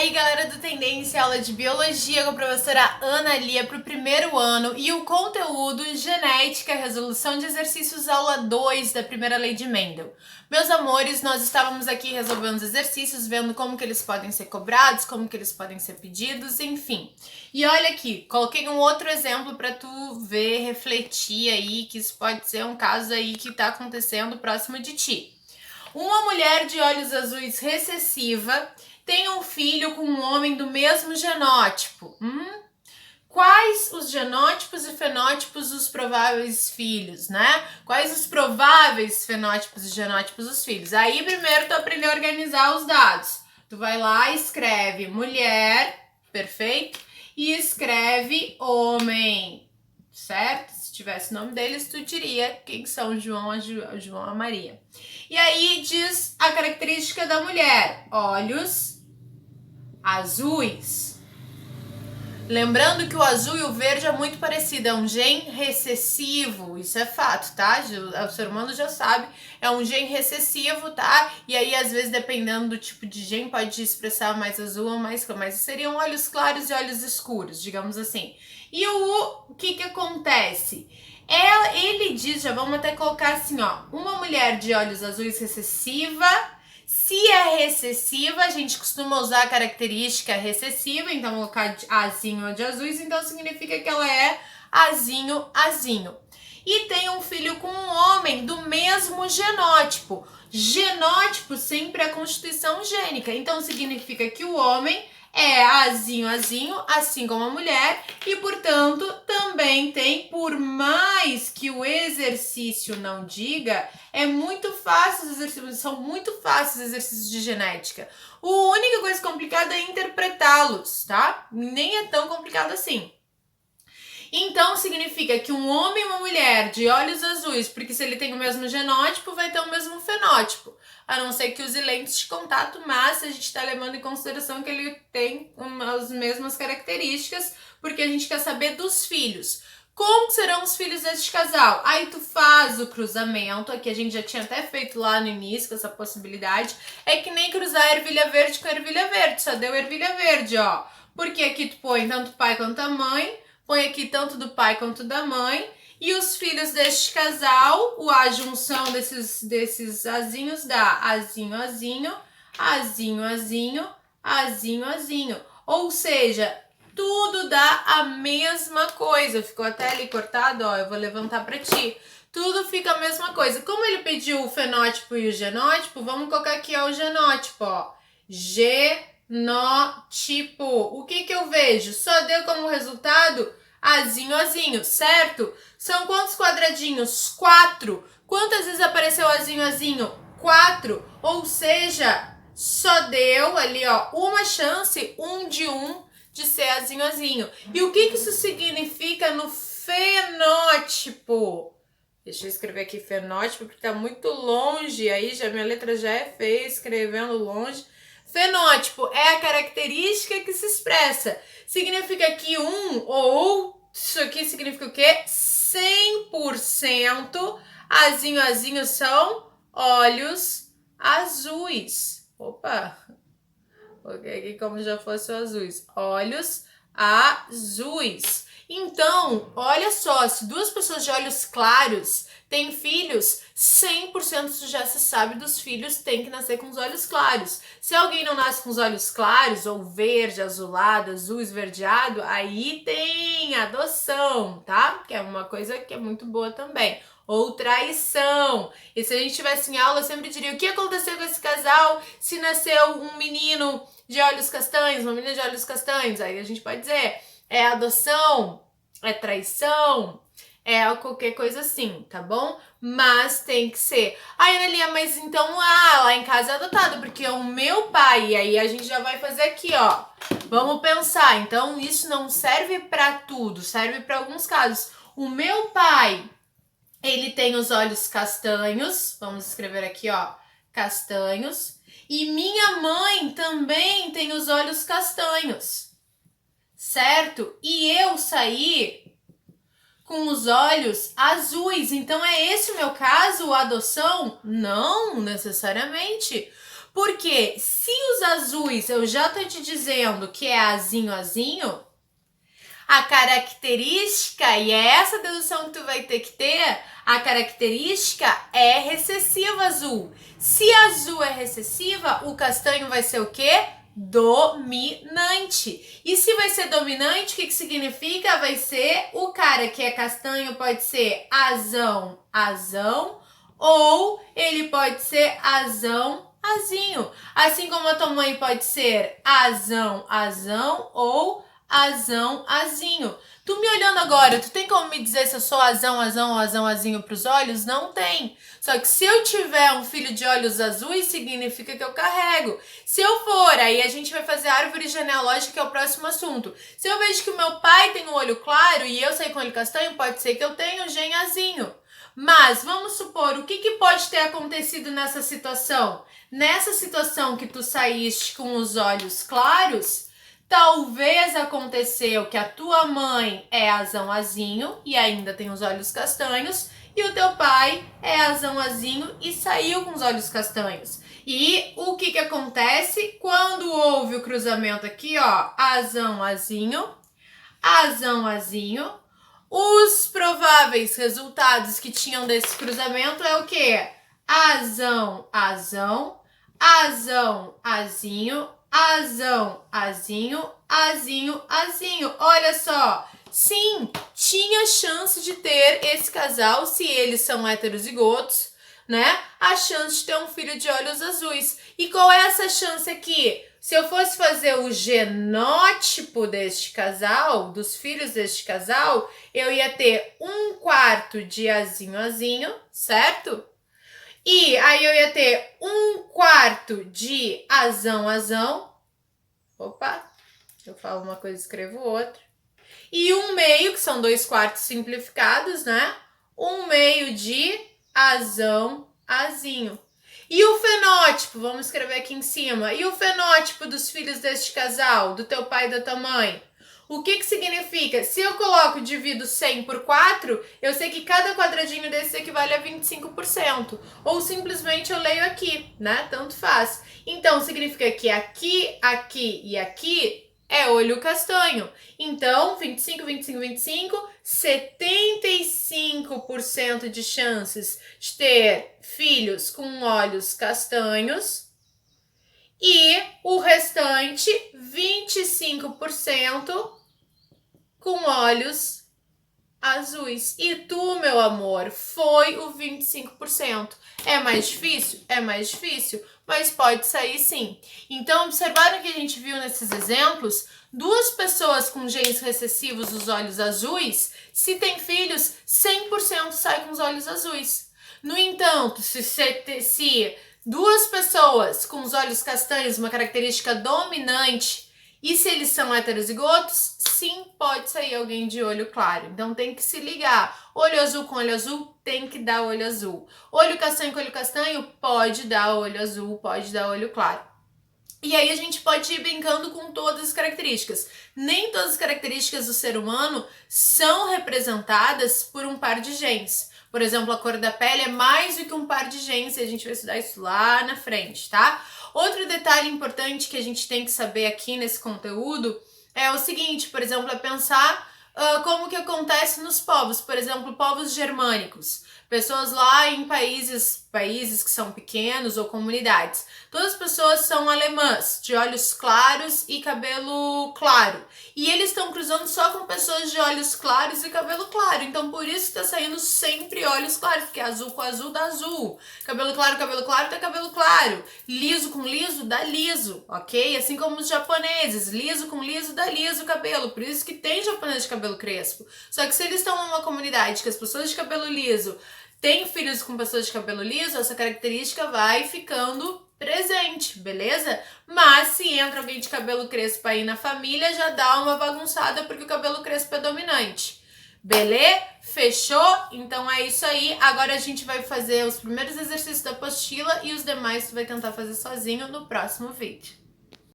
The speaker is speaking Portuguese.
aí, galera do Tendência, aula de Biologia com a professora Ana Lia para o primeiro ano e o conteúdo Genética, Resolução de Exercícios, aula 2 da primeira lei de Mendel. Meus amores, nós estávamos aqui resolvendo os exercícios, vendo como que eles podem ser cobrados, como que eles podem ser pedidos, enfim. E olha aqui, coloquei um outro exemplo para tu ver, refletir aí, que isso pode ser um caso aí que está acontecendo próximo de ti. Uma mulher de olhos azuis recessiva tem um filho com um homem do mesmo genótipo. Quais os genótipos e fenótipos dos prováveis filhos, né? Quais os prováveis fenótipos e genótipos dos filhos? Aí primeiro tu aprender a organizar os dados. Tu vai lá e escreve mulher, perfeito? E escreve homem, certo? Se tivesse o nome deles, tu diria quem são João, a Maria. E aí diz a característica da mulher: olhos azuis. Lembrando que o azul e o verde é muito parecido, é um gene recessivo, isso é fato, tá? O ser humano já sabe, é um gene recessivo, tá? E aí, às vezes, dependendo do tipo de gene, pode expressar mais azul ou mais claro, mas seriam olhos claros e olhos escuros, digamos assim. E o que acontece? Ele diz, já vamos até colocar assim, ó, uma mulher de olhos azuis recessiva. Se é recessiva, a gente costuma usar a característica recessiva, então vou colocar de azinho ou de azuis, então significa que ela é azinho, azinho. E tem um filho com um homem do mesmo genótipo. Genótipo sempre é a constituição gênica, então significa que o homem é azinho, azinho, assim como a mulher, e portanto também tem, por mais que o exercício não diga, é muito fácil os exercícios, são muito fáceis os exercícios de genética. A única coisa complicada é interpretá-los, tá? Nem é tão complicado assim. Então significa que um homem e uma mulher de olhos azuis, porque se ele tem o mesmo genótipo, vai ter o mesmo fenótipo. A não ser que use lentes de contato, mas a gente está levando em consideração que ele tem as mesmas características, porque a gente quer saber dos filhos. Como serão os filhos deste casal? Aí tu faz o cruzamento, aqui a gente já tinha até feito lá no início com essa possibilidade. É que nem cruzar ervilha verde com ervilha verde, só deu ervilha verde, ó. Porque aqui tu põe tanto o pai quanto a mãe, põe aqui tanto do pai quanto da mãe. E os filhos deste casal, a junção desses azinhos dá azinho, azinho, azinho, azinho, azinho, azinho. Ou seja, tudo dá a mesma coisa. Ficou até ali cortado, ó, eu vou levantar para ti. Tudo fica a mesma coisa. Como ele pediu o fenótipo e o genótipo, vamos colocar aqui, ó, o genótipo, ó. Genótipo. O que eu vejo? Só deu como resultado azinho, azinho, certo? São quantos quadradinhos? 4. Quantas vezes apareceu azinho, azinho? 4. Ou seja, só deu ali, ó, uma chance, de ser azinho, azinho. E o que isso significa no fenótipo? Deixa eu escrever aqui fenótipo, porque tá muito longe, aí já minha letra já é feia, escrevendo longe. Fenótipo é a característica que se expressa. Significa que isso aqui significa o quê? 100% azinho, azinho são olhos azuis. Opa! Coloquei aqui como já fosse azuis. Olhos azuis. Então, olha só, se duas pessoas de olhos claros têm filhos, 100% já se sabe dos filhos tem que nascer com os olhos claros. Se alguém não nasce com os olhos claros, ou verde, azulado, azul esverdeado, aí tem adoção, tá? Que é uma coisa que é muito boa também. Ou traição. E se a gente tivesse em aula, eu sempre diria: o que aconteceu com esse casal se nasceu um menino de olhos castanhos, uma menina de olhos castanhos? Aí a gente pode dizer: é adoção, é traição, é qualquer coisa assim, tá bom? Mas tem que ser. Ai, Analia, mas então lá em casa é adotado, porque o meu pai, e aí a gente já vai fazer aqui, ó. Vamos pensar. Então isso não serve para tudo, serve para alguns casos. O meu pai, ele tem os olhos castanhos, vamos escrever aqui, ó, castanhos. E minha mãe também tem os olhos castanhos, certo? E eu saí com os olhos azuis. Então é esse o meu caso, a adoção? Não necessariamente. Porque se os azuis, eu já tô te dizendo que é azinho, azinho, a característica, e é essa dedução que tu vai ter que ter, a característica é recessiva azul. Se azul é recessiva, o castanho vai ser o quê? Dominante. E se vai ser dominante, o que significa? Vai ser o cara que é castanho pode ser azão, azão, ou ele pode ser azão, azinho. Assim como a tua mãe pode ser azão, azão, ou azão, azinho. Tu me olhando agora, tu tem como me dizer se eu sou azão, azão ou azão, azinho pros olhos? Não tem. Só que se eu tiver um filho de olhos azuis, significa que eu carrego. Se eu for, aí a gente vai fazer a árvore genealógica, que é o próximo assunto. Se eu vejo que o meu pai tem um olho claro e eu sair com olho castanho, pode ser que eu tenha um gen azinho. Mas vamos supor, o que pode ter acontecido nessa situação? Nessa situação que tu saíste com os olhos claros, talvez aconteceu que a tua mãe é azão azinho e ainda tem os olhos castanhos, e o teu pai é azão azinho e saiu com os olhos castanhos. E o que acontece quando houve o cruzamento aqui, ó, azão azinho, azão azinho? Os prováveis resultados que tinham desse cruzamento é o quê? Azão, azão, azão, azinho, azão, azinho, azinho, azinho. Olha só, sim, tinha chance de ter esse casal, se eles são heterozigotos, né? A chance de ter um filho de olhos azuis. E qual é essa chance aqui? Se eu fosse fazer o genótipo deste casal, dos filhos deste casal, eu ia ter 1/4 de azinho, azinho, certo? E aí eu ia ter 1/4 de azão, azão. Opa, eu falo uma coisa e escrevo outra. E 1/2, que são 2/4 simplificados, né? 1/2 de azão, azinho. E o fenótipo, vamos escrever aqui em cima. E o fenótipo dos filhos deste casal, do teu pai e da tua mãe? O que significa? Se eu coloco e divido 100 por 4, eu sei que cada quadradinho desse equivale a 25%. Ou simplesmente eu leio aqui, né? Tanto faz. Então, significa que aqui, aqui e aqui é olho castanho. Então, 25, 25, 25, 75% de chances de ter filhos com olhos castanhos e o restante, 25% com olhos azuis. E tu, meu amor, foi o 25%. É mais difícil? É mais difícil, mas pode sair sim. Então, observaram que a gente viu nesses exemplos? 2 pessoas com genes recessivos dos olhos azuis, se tem filhos, 100% sai com os olhos azuis. No entanto, se 2 pessoas com os olhos castanhos, uma característica dominante, e se eles são heterozigotos, sim, pode sair alguém de olho claro. Então tem que se ligar. Olho azul com olho azul, tem que dar olho azul. Olho castanho com olho castanho, pode dar olho azul, pode dar olho claro. E aí a gente pode ir brincando com todas as características. Nem todas as características do ser humano são representadas por um par de genes. Por exemplo, a cor da pele é mais do que um par de genes, e a gente vai estudar isso lá na frente, tá? Outro detalhe importante que a gente tem que saber aqui nesse conteúdo é o seguinte, por exemplo, é pensar como que acontece nos povos, por exemplo, povos germânicos. Pessoas lá em países que são pequenos ou comunidades. Todas as pessoas são alemãs, de olhos claros e cabelo claro. E eles estão cruzando só com pessoas de olhos claros e cabelo claro. Então, por isso que tá saindo sempre olhos claros, porque azul com azul dá azul. Cabelo claro dá cabelo claro. Liso com liso dá liso, ok? Assim como os japoneses, liso com liso dá liso o cabelo. Por isso que tem japonês de cabelo crespo. Só que se eles estão numa comunidade que as pessoas de cabelo liso têm filhos com pessoas de cabelo liso, essa característica vai ficando presente, beleza? Mas se entra alguém de cabelo crespo aí na família, já dá uma bagunçada porque o cabelo crespo é dominante. Beleza? Fechou? Então é isso aí. Agora a gente vai fazer os primeiros exercícios da apostila e os demais tu vai tentar fazer sozinho no próximo vídeo.